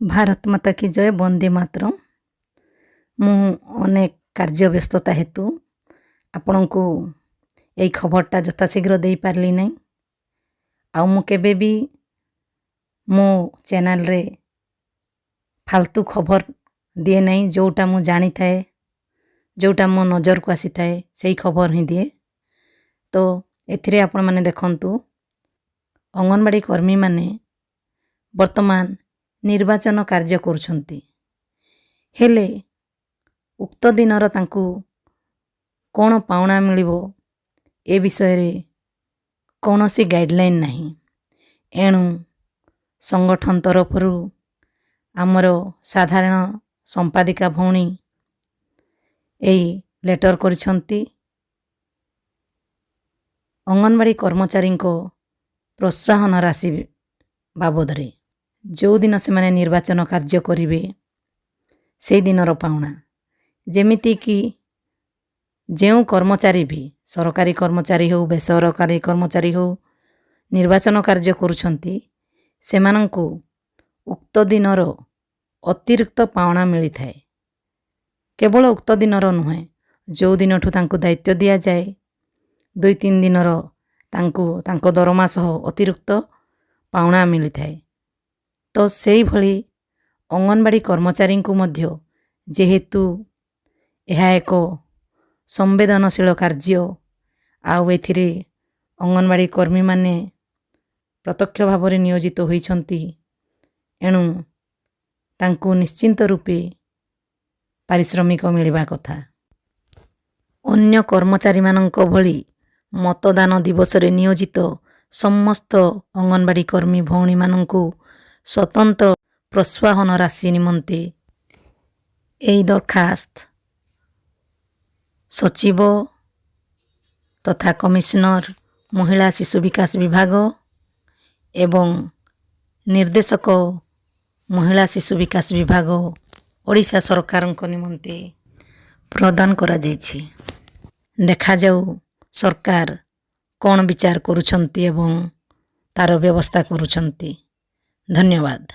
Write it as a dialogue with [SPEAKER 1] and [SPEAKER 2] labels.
[SPEAKER 1] भारत माता की जय। वंदे मातरम। मु अनेक कार्य व्यस्तता हेतु आपण को यही खबरटा यथाशीघ्र दे पारली नहीं। आउ मु केबे भी मो चैनल रे फालतू खबर दिए नहीं। जोटा मु जानी थाए, जोटा मो नजर को आसी थाए सही खबर ही दिए। तो एथिरे आपण माने देखंतु अंगनवाड़ी कर्मी माने वर्तमान निर्वाचन कार्य करुछंती। हेले उक्त दिनर तांकु कौन पाउना मिलिबो ए विषय रे कौनसी गाइडलाइन नहीं। एणु संगठन तरफरु आमर साधारण संपादिका भौणी एई लेटर करिछंती। अंगनवाड़ी कर्मचारी को प्रोत्साहन राशि बाबद रे जो दिन से माने निर्वाचन कार्य करिवे से दिनर पाउना, जेमिति कि जेउ कर्मचारी भी सरकारी कर्मचारी हो बेसरकारी कर्मचारी हो निर्वाचन कार्य करुछंती सेमानंकु उक्त दिनर अतिरिक्त पाउना मिली थाए। केवल उक्त दिनर नुहे, जो दिनठु तांकु दायित्व दिया जाए 2-3 दिनर तांकु तांको दरमा सह अतिरिक्त पाउना मिली थाए। तो सेही भली अंगनवाड़ी कर्मचारी को मध्य जेहेतु यह एक संवेदनशील कार्य आउ एथिरे अंगनवाड़ी कर्मी माने प्रत्यक्ष भाव में नियोजित होइछंती, एणु तांकु निश्चिंत रूपे पारिश्रमिक मिलवा कथा। अन्य कर्मचारी मानंको भली मतदान दिवस रे नियोजित समस्त अंगनवाड़ी कर्मी भौणी मानंकु स्वतंत्र प्रोत्साहन राशि निमंते एई दरखास्त सचिव तथा कमिश्नर महिला शिशु विकास विभाग एवं निर्देशक महिला शिशु विकास विभाग ओडिशा सरकार निमंते प्रदान करा जायछि। देखा जाऊ सरकार कौन विचार करुछंती एवं तार व्यवस्था करुछंती। धन्यवाद।